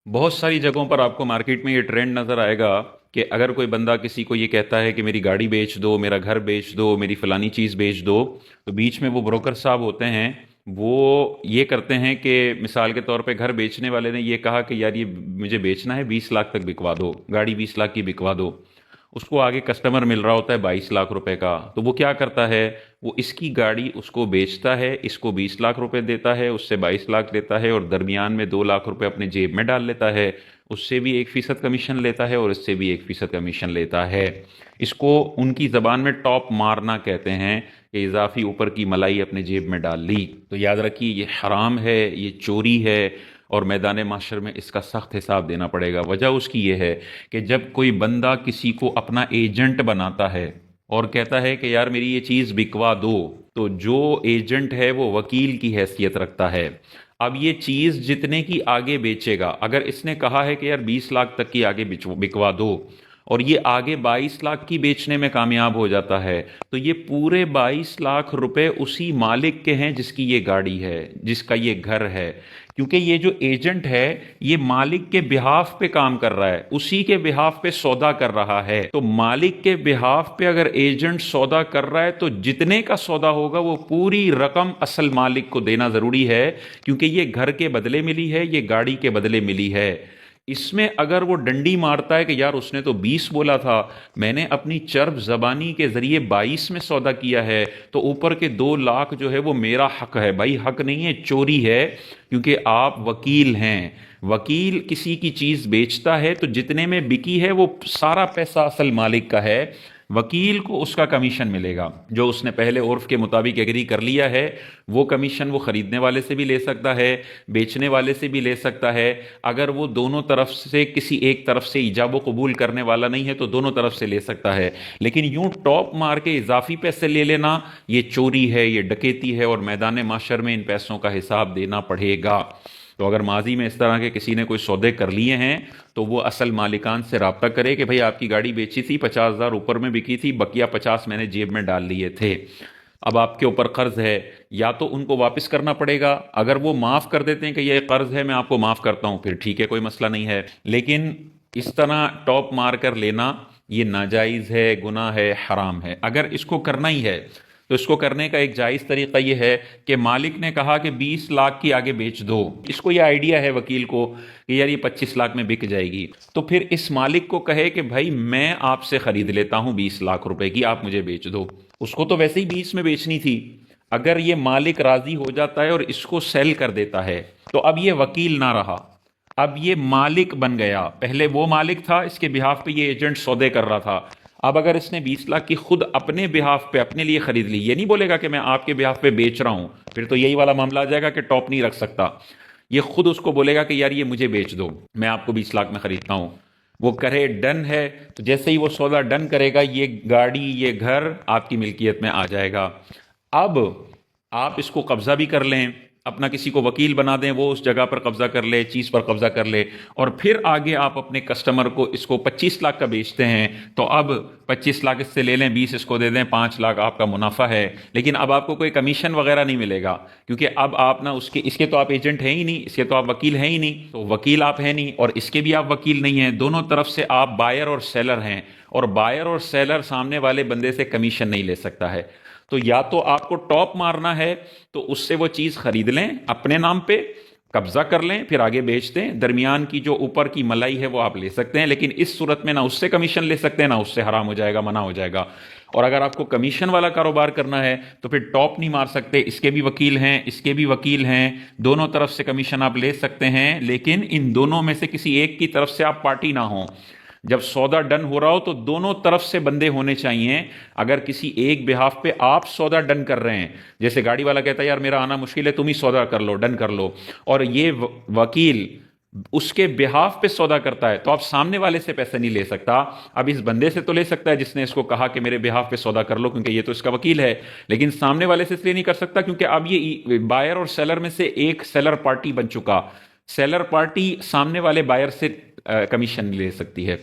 बहुत सारी जगहों पर आपको मार्केट में ये ट्रेंड नज़र आएगा कि अगर कोई बंदा किसी को ये कहता है कि मेरी गाड़ी बेच दो, मेरा घर बेच दो, मेरी फ़लानी चीज़ बेच दो, तो बीच में वो ब्रोकर साहब होते हैं। वो ये करते हैं कि मिसाल के तौर पे घर बेचने वाले ने ये कहा कि यार ये मुझे बेचना है, 20 लाख तक बिकवा दो, गाड़ी 20 लाख की बिकवा दो। उसको आगे कस्टमर मिल रहा होता है 22 लाख रुपए का, तो वो क्या करता है, वो इसकी गाड़ी उसको बेचता है, इसको 20 लाख रुपए देता है, उससे 22 लाख लेता है और दरमियान में 2 लाख रुपए अपने जेब में डाल लेता है। उससे भी 1% कमीशन लेता है और इससे भी 1% कमीशन लेता है। इसको उनकी ज़बान में टॉप मारना कहते हैं कि इजाफी ऊपर की मलाई अपने जेब में डाल ली। तो याद रखिए, ये हराम है, ये चोरी है और मैदान माशर में इसका सख्त हिसाब देना पड़ेगा। वजह उसकी ये है कि जब कोई बंदा किसी को अपना एजेंट बनाता है और कहता है कि यार मेरी ये चीज़ बिकवा दो, तो जो एजेंट है वो वकील की हैसियत रखता है। अब ये चीज़ जितने की आगे बेचेगा, अगर इसने कहा है कि यार 20 लाख तक की आगे बिकवा दो और ये आगे 22 लाख की बेचने में कामयाब हो जाता है, तो ये पूरे 22 लाख रुपए उसी मालिक के हैं जिसकी ये गाड़ी है, जिसका ये घर है। क्योंकि ये जो एजेंट है ये मालिक के बिहाफ पे काम कर रहा है, उसी के बिहाफ पे सौदा कर रहा है। तो मालिक के बिहाफ पे अगर एजेंट सौदा कर रहा है तो जितने का सौदा होगा वो पूरी रकम असल मालिक को देना जरूरी है, क्योंकि ये घर के बदले मिली है, ये गाड़ी के बदले मिली है। इसमें अगर वो डंडी मारता है कि यार उसने तो 20 बोला था, मैंने अपनी चर्ब जबानी के जरिए 22 में सौदा किया है, तो ऊपर के 2 लाख जो है वो मेरा हक है। भाई हक नहीं है, चोरी है, क्योंकि आप वकील हैं। वकील किसी की चीज बेचता है तो जितने में बिकी है वो सारा पैसा असल मालिक का है, वकील को उसका कमीशन मिलेगा। जो उसने पहले उर्फ के मुताबिक एग्री कर लिया है वो कमीशन वो खरीदने वाले से भी ले सकता है, बेचने वाले से भी ले सकता है। अगर वो दोनों तरफ से किसी एक तरफ से ईजाब कबूल करने वाला नहीं है तो दोनों तरफ से ले सकता है। लेकिन यूं टॉप मार के इजाफी पैसे ले लेना, ये चोरी है, ये डकैती है और मैदान माशर में इन पैसों का हिसाब देना पड़ेगा। तो अगर माजी में इस तरह के किसी ने कोई सौदे कर लिए हैं तो वो असल मालिकान से रब्ता करे कि भाई आपकी गाड़ी बेची थी, 50,000 ऊपर में बिकी थी, बकिया 50 मैंने जेब में डाल लिए थे। अब आपके ऊपर कर्ज है, या तो उनको वापस करना पड़ेगा। अगर वो माफ़ कर देते हैं कि ये कर्ज है मैं आपको माफ़ करता हूँ, फिर ठीक है, कोई मसला नहीं है। लेकिन इस तरह टॉप मार कर लेना ये नाजायज़ है, गुनाह है, हराम है। अगर इसको करना ही है तो इसको करने का एक जायज़ तरीका ये है कि मालिक ने कहा कि 20 लाख की आगे बेच दो, इसको ये आइडिया है वकील को कि यार ये 25 लाख में बिक जाएगी, तो फिर इस मालिक को कहे कि भाई मैं आपसे खरीद लेता हूं 20 लाख रुपए की, आप मुझे बेच दो। उसको तो वैसे ही 20 में बेचनी थी। अगर ये मालिक राजी हो जाता है और इसको सेल कर देता है तो अब ये वकील ना रहा, अब ये मालिक बन गया। पहले वो मालिक था, इसके बिहाफ पे ये एजेंट सौदे कर रहा था। अब अगर इसने 20 लाख की खुद अपने बिहाफ पे अपने लिए खरीद ली, ये नहीं बोलेगा कि मैं आपके बिहाफ पे बेच रहा हूं, फिर तो यही वाला मामला आ जाएगा कि टॉप नहीं रख सकता। ये खुद उसको बोलेगा कि यार ये मुझे बेच दो, मैं आपको 20 लाख में खरीदता हूं। वो करे डन है, तो जैसे ही वो सौदा डन करेगा ये गाड़ी ये घर आपकी मिल्कियत में आ जाएगा। अब आप इसको कब्जा भी कर लें, अपना किसी को वकील बना दें, वो उस जगह पर कब्जा कर ले, चीज़ पर कब्जा कर ले, और फिर आगे आप अपने कस्टमर को इसको 25 लाख का बेचते हैं तो अब 25 लाख इससे ले लें, 20 इसको दे दें, 5 लाख आपका मुनाफा है। लेकिन अब आपको कोई कमीशन वगैरह नहीं मिलेगा, क्योंकि अब आप ना उसके इसके तो आप एजेंट हैं ही नहीं, इसके तो आप वकील हैं ही नहीं, तो वकील आप हैं नहीं और इसके भी आप वकील नहीं हैं। दोनों तरफ से आप बायर और सेलर हैं, और बायर और सेलर सामने वाले बंदे से कमीशन नहीं ले सकता है। तो या तो आपको टॉप मारना है तो उससे वो चीज़ खरीद लें, अपने नाम पे कब्जा कर लें, फिर आगे बेच दें, दरमियान की जो ऊपर की मलाई है वो आप ले सकते हैं। लेकिन इस सूरत में ना उससे कमीशन ले सकते हैं ना उससे, हराम हो जाएगा, मना हो जाएगा। और अगर आपको कमीशन वाला कारोबार करना है तो फिर टॉप नहीं मार सकते, इसके भी वकील हैं, इसके भी वकील हैं, दोनों तरफ से कमीशन आप ले सकते हैं। लेकिन इन दोनों में से किसी एक की तरफ से आप पार्टी ना हो। जब सौदा डन हो रहा हो तो दोनों तरफ से बंदे होने चाहिए। अगर किसी एक बिहाफ पे आप सौदा डन कर रहे हैं, जैसे गाड़ी वाला कहता है यार मेरा आना मुश्किल है, तुम ही सौदा कर लो, डन कर लो, और ये वकील उसके बिहाफ पे सौदा करता है, तो आप सामने वाले से पैसे नहीं ले सकता। अब इस बंदे से तो ले सकता है जिसने इसको कहा कि मेरे बिहाफ पे सौदा कर लो, क्योंकि ये तो इसका वकील है। लेकिन सामने वाले से इसलिए नहीं कर सकता क्योंकि अब ये बायर और सेलर में से एक सेलर पार्टी बन चुका। सेलर पार्टी सामने वाले बायर से कमीशन ले सकती है।